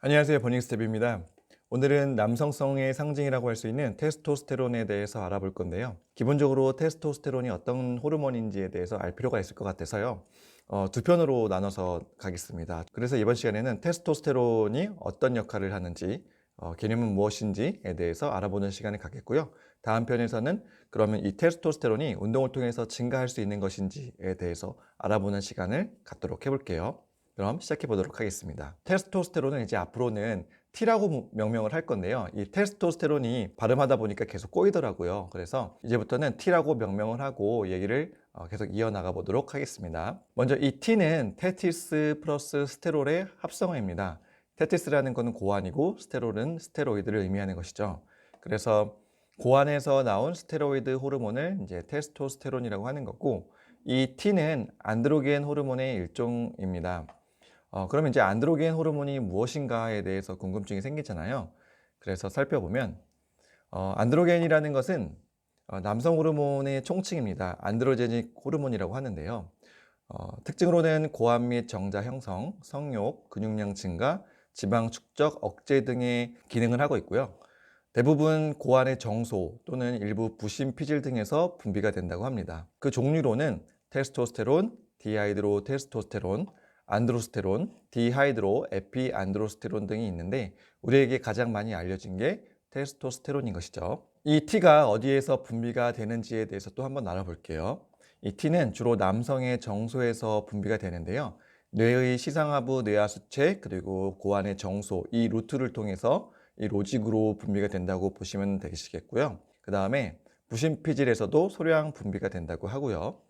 안녕하세요. 버닝스텝입니다. 오늘은 남성성의 상징이라고 할 수 있는 테스토스테론에 대해서 알아볼 건데요. 기본적으로 테스토스테론이 어떤 호르몬인지에 대해서 알 필요가 있을 것 같아서요. 두 편으로 나눠서 가겠습니다. 그래서 이번 시간에는 테스토스테론이 어떤 역할을 하는지, 개념은 무엇인지에 대해서 알아보는 시간을 갖겠고요. 다음 편에서는 그러면 이 테스토스테론이 운동을 통해서 증가할 수 있는 것인지에 대해서 알아보는 시간을 갖도록 해볼게요. 그럼 시작해 보도록 하겠습니다. 테스토스테론은 이제 앞으로는 T라고 명명을 할 건데요. 이 테스토스테론이 발음하다 보니까 계속 꼬이더라고요. 그래서 이제부터는 T라고 명명을 하고 얘기를 계속 이어나가 보도록 하겠습니다. 먼저 이 T는 테티스 플러스 스테롤의 합성어입니다. 테티스라는 것은 고안이고 스테롤은 스테로이드를 의미하는 것이죠. 그래서 고안에서 나온 스테로이드 호르몬을 이제 테스토스테론이라고 하는 거고, 이 T는 안드로겐 호르몬의 일종입니다. 그러면 이제 안드로겐 호르몬이 무엇인가에 대해서 궁금증이 생기잖아요. 그래서 살펴보면 안드로겐이라는 것은 남성 호르몬의 총칭입니다. 안드로제닉 호르몬이라고 하는데요. 특징으로는 고함 및 정자 형성, 성욕, 근육량 증가, 지방 축적, 억제 등의 기능을 하고 있고요. 대부분 고안의 정소 또는 일부 부신 피질 등에서 분비가 된다고 합니다. 그 종류로는 테스토스테론, 디하이드로 테스토스테론, 안드로스테론, 디하이드로 에피안드로스테론 등이 있는데 우리에게 가장 많이 알려진 게 테스토스테론인 것이죠. 이 T가 어디에서 분비가 되는지에 대해서 또 한번 알아볼게요. 이 T는 주로 남성의 정소에서 분비가 되는데요. 뇌의 시상하부 뇌하수체 그리고 고안의 정소 이 루트를 통해서 이 로직으로 분비가 된다고 보시면 되시겠고요. 그 다음에 부신피질에서도 소량 분비가 된다고 하고요.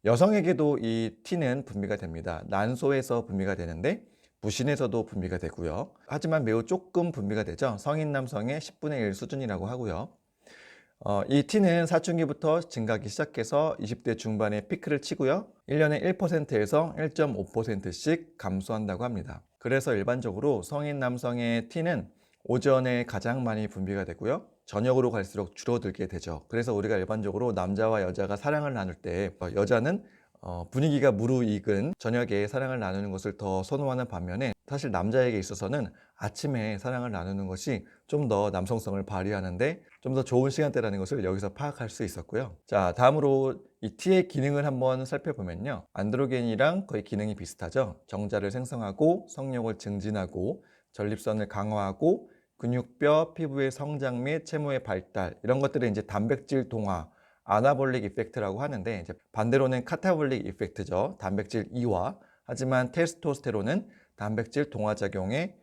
여성에게도 이 T는 분비가 됩니다. 난소에서 분비가 되는데 부신에서도 분비가 되고요. 하지만 매우 조금 분비가 되죠. 성인 남성의 10분의 1 수준이라고 하고요. 이 T는 사춘기부터 증가하기 시작해서 20대 중반에 피크를 치고요. 1년에 1%에서 1.5%씩 감소한다고 합니다. 그래서 일반적으로 성인 남성의 T는 오전에 가장 많이 분비가 되고요. 저녁으로 갈수록 줄어들게 되죠. 그래서 우리가 일반적으로 남자와 여자가 사랑을 나눌 때 여자는 분위기가 무르익은 저녁에 사랑을 나누는 것을 더 선호하는 반면에 사실 남자에게 있어서는 아침에 사랑을 나누는 것이 좀 더 남성성을 발휘하는데 좀 더 좋은 시간대라는 것을 여기서 파악할 수 있었고요. 자, 다음으로 이 T의 기능을 한번 살펴보면요. 안드로겐이랑 거의 기능이 비슷하죠. 정자를 생성하고 성욕을 증진하고 전립선을 강화하고 근육뼈, 피부의 성장 및 채모의 발달 이런 것들을 이제 단백질 동화 아나볼릭 이펙트라고 하는데 이제 반대로는 카타볼릭 이펙트죠. 단백질 이화. 하지만 테스토스테론은 단백질 동화작용에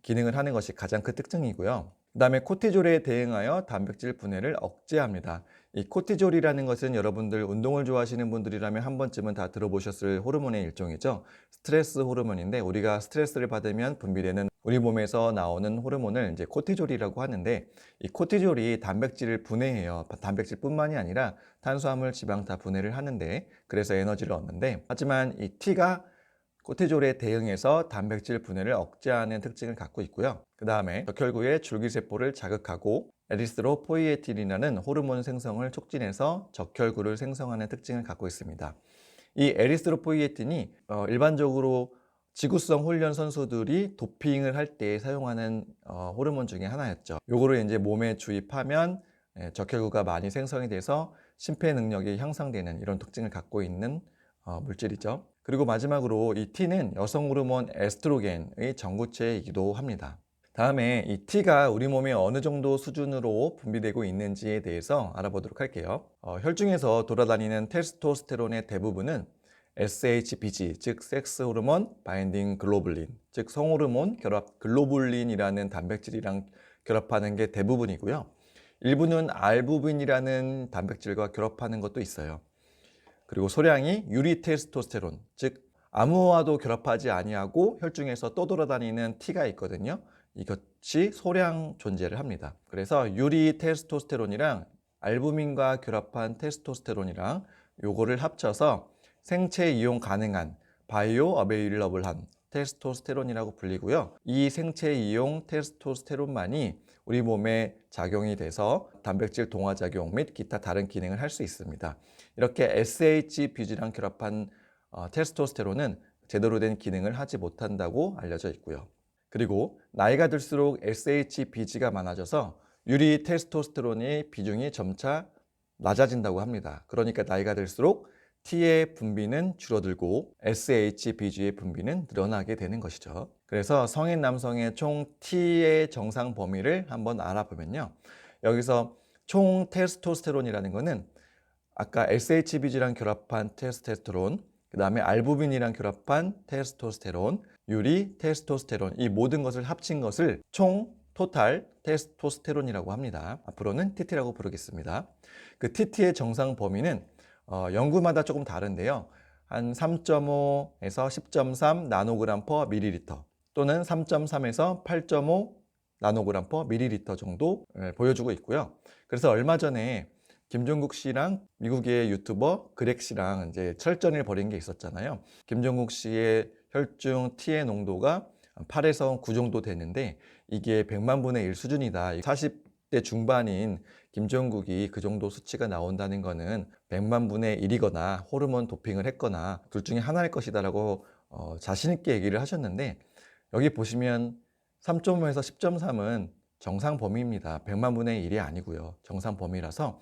기능을 하는 것이 가장 큰 특징이고요. 그 다음에 코티졸에 대응하여 단백질 분해를 억제합니다. 이 코티졸이라는 것은 여러분들 운동을 좋아하시는 분들이라면 한 번쯤은 다 들어보셨을 호르몬의 일종이죠. 스트레스 호르몬인데 우리가 스트레스를 받으면 분비되는 우리 몸에서 나오는 호르몬을 이제 코티졸이라고 하는데 이 코티졸이 단백질을 분해해요. 단백질뿐만이 아니라 탄수화물, 지방 다 분해를 하는데 그래서 에너지를 얻는데 하지만 이 T가 코티졸에 대응해서 단백질 분해를 억제하는 특징을 갖고 있고요. 그 다음에 적혈구의 줄기세포를 자극하고 에리스로포이에틴이라는 호르몬 생성을 촉진해서 적혈구를 생성하는 특징을 갖고 있습니다. 이 에리스로포이에틴이 일반적으로 지구성 훈련 선수들이 도핑을 할 때 사용하는 호르몬 중에 하나였죠. 요거를 이제 몸에 주입하면 적혈구가 많이 생성이 돼서 심폐 능력이 향상되는 이런 특징을 갖고 있는 물질이죠. 그리고 마지막으로 이 T는 여성 호르몬 에스트로겐의 전구체이기도 합니다. 다음에 이 T가 우리 몸에 어느 정도 수준으로 분비되고 있는지에 대해서 알아보도록 할게요. 혈중에서 돌아다니는 테스토스테론의 대부분은 SHBG, 즉 섹스 호르몬 바인딩 글로불린, 즉 성호르몬 결합 글로불린이라는 단백질이랑 결합하는 게 대부분이고요. 일부는 알부민이라는 단백질과 결합하는 것도 있어요. 그리고 소량이 유리테스토스테론, 즉 아무와도 결합하지 아니하고 혈중에서 떠돌아다니는 T가 있거든요. 이것이 소량 존재를 합니다. 그래서 유리테스토스테론이랑 알부민과 결합한 테스토스테론이랑 요거를 합쳐서 생체 이용 가능한 바이오 어베일러블한 테스토스테론이라고 불리고요. 이 생체 이용 테스토스테론만이 우리 몸에 작용이 돼서 단백질 동화작용 및 기타 다른 기능을 할 수 있습니다. 이렇게 SHBG랑 결합한 테스토스테론은 제대로 된 기능을 하지 못한다고 알려져 있고요. 그리고 나이가 들수록 SHBG가 많아져서 유리 테스토스테론의 비중이 점차 낮아진다고 합니다. 그러니까 나이가 들수록 T의 분비는 줄어들고 SHBG의 분비는 늘어나게 되는 것이죠. 그래서 성인 남성의 총 T의 정상 범위를 한번 알아보면요. 여기서 총 테스토스테론이라는 것은 아까 SHBG랑 결합한 테스토스테론, 그 다음에 알부민이랑 결합한 테스토스테론, 유리 테스토스테론, 이 모든 것을 합친 것을 총 토탈 테스토스테론이라고 합니다. 앞으로는 TT라고 부르겠습니다. 그 TT의 정상 범위는 연구마다 조금 다른데요. 한 3.5에서 10.3 나노그램 퍼 밀리리터 또는 3.3에서 8.5 나노그램 퍼 밀리리터 정도 보여주고 있고요. 그래서 얼마 전에 김종국 씨랑 미국의 유튜버 그렉 씨랑 이제 설전을 벌인 게 있었잖아요. 김종국 씨의 혈중 T의 농도가 8에서 9 정도 되는데 이게 100만 분의 1 수준이다. 40대 중반인 김종국이 그 정도 수치가 나온다는 거는 100만 분의 1이거나 호르몬 도핑을 했거나 둘 중에 하나일 것이다라고 자신 있게 얘기를 하셨는데 여기 보시면 3.5에서 10.3은 정상 범위입니다. 100만 분의 1이 아니고요. 정상 범위라서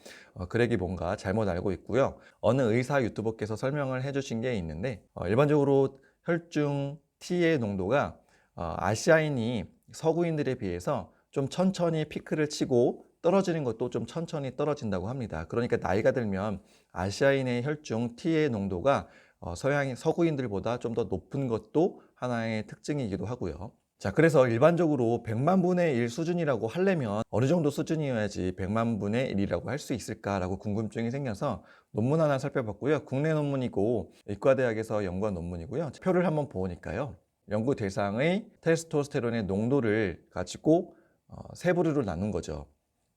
그렉이 뭔가 잘못 알고 있고요. 어느 의사 유튜버께서 설명을 해주신 게 있는데 일반적으로 혈중 T의 농도가 아시아인이 서구인들에 비해서 좀 천천히 피크를 치고 떨어지는 것도 좀 천천히 떨어진다고 합니다. 그러니까 나이가 들면 아시아인의 혈중 T의 농도가 서양인 서구인들보다 좀 더 높은 것도 하나의 특징이기도 하고요. 자, 그래서 일반적으로 100만 분의 1 수준이라고 하려면 어느 정도 수준이어야지 100만 분의 1이라고 할 수 있을까라고 궁금증이 생겨서 논문 하나 살펴봤고요. 국내 논문이고 의과대학에서 연구한 논문이고요. 표를 한번 보니까요. 연구 대상의 테스토스테론의 농도를 가지고 세 부류로 나눈 거죠.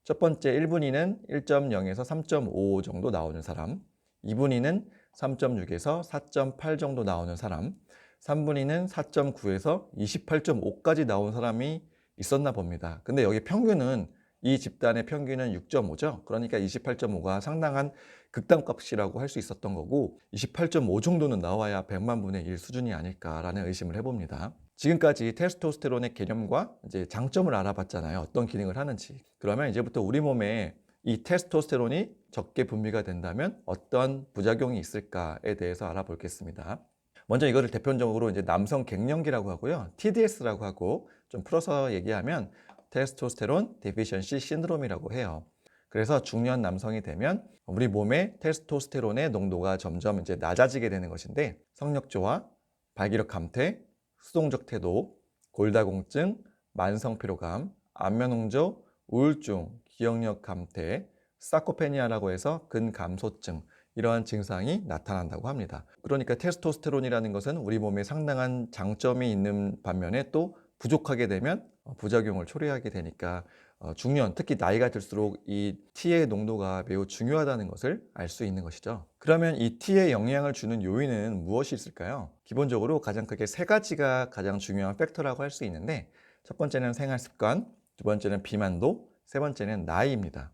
첫 번째 1분위는 1.0에서 3.5 정도 나오는 사람, 2분위는 3.6에서 4.8 정도 나오는 사람, 3분위는 4.9에서 28.5까지 나온 사람이 있었나 봅니다. 근데 여기 평균은 이 집단의 평균은 6.5죠. 그러니까 28.5가 상당한 극단값이라고 할 수 있었던 거고 28.5 정도는 나와야 100만 분의 1 수준이 아닐까라는 의심을 해봅니다. 지금까지 테스토스테론의 개념과 이제 장점을 알아봤잖아요. 어떤 기능을 하는지. 그러면 이제부터 우리 몸에 이 테스토스테론이 적게 분비가 된다면 어떤 부작용이 있을까에 대해서 알아보겠습니다. 먼저 이거를 대표적으로 이제 남성 갱년기라고 하고요. TDS라고 하고 좀 풀어서 얘기하면 테스토스테론 데피션시 신드롬이라고 해요. 그래서 중년 남성이 되면 우리 몸의 테스토스테론의 농도가 점점 이제 낮아지게 되는 것인데 성욕 저하, 발기력 감퇴, 수동적 태도, 골다공증, 만성 피로감, 안면 홍조, 우울증, 기억력 감퇴, 사코페니아라고 해서 근감소증 이러한 증상이 나타난다고 합니다. 그러니까 테스토스테론이라는 것은 우리 몸에 상당한 장점이 있는 반면에 또 부족하게 되면 부작용을 초래하게 되니까 중년, 특히 나이가 들수록 이 T의 농도가 매우 중요하다는 것을 알 수 있는 것이죠. 그러면 이 T에 영향을 주는 요인은 무엇이 있을까요? 기본적으로 가장 크게 세 가지가 가장 중요한 팩터라고 할 수 있는데 첫 번째는 생활 습관, 두 번째는 비만도, 세 번째는 나이입니다.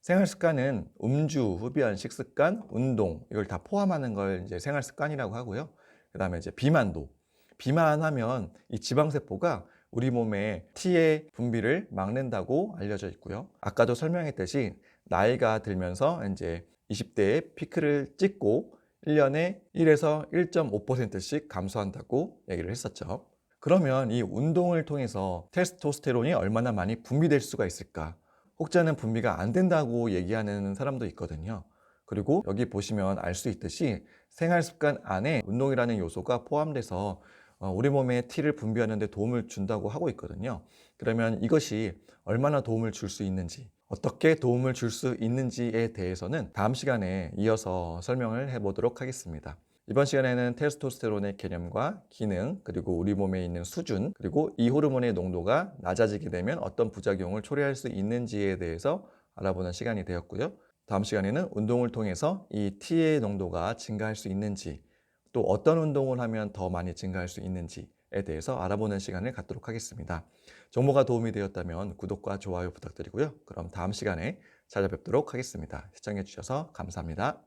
생활 습관은 음주, 흡연, 식습관, 운동 이걸 다 포함하는 걸 이제 생활 습관이라고 하고요. 그다음에 이제 비만도. 비만하면 이 지방세포가 우리 몸에 T의 분비를 막는다고 알려져 있고요. 아까도 설명했듯이 나이가 들면서 이제 20대에 피크를 찍고 1년에 1에서 1.5%씩 감소한다고 얘기를 했었죠. 그러면 이 운동을 통해서 테스토스테론이 얼마나 많이 분비될 수가 있을까? 혹자는 분비가 안 된다고 얘기하는 사람도 있거든요. 그리고 여기 보시면 알 수 있듯이 생활 습관 안에 운동이라는 요소가 포함돼서 우리 몸에 T를 분비하는 데 도움을 준다고 하고 있거든요. 그러면 이것이 얼마나 도움을 줄 수 있는지, 어떻게 도움을 줄 수 있는지에 대해서는 다음 시간에 이어서 설명을 해보도록 하겠습니다. 이번 시간에는 테스토스테론의 개념과 기능, 그리고 우리 몸에 있는 수준, 그리고 이 호르몬의 농도가 낮아지게 되면 어떤 부작용을 초래할 수 있는지에 대해서 알아보는 시간이 되었고요. 다음 시간에는 운동을 통해서 이 T의 농도가 증가할 수 있는지, 또 어떤 운동을 하면 더 많이 증가할 수 있는지에 대해서 알아보는 시간을 갖도록 하겠습니다. 정보가 도움이 되었다면 구독과 좋아요 부탁드리고요. 그럼 다음 시간에 찾아뵙도록 하겠습니다. 시청해 주셔서 감사합니다.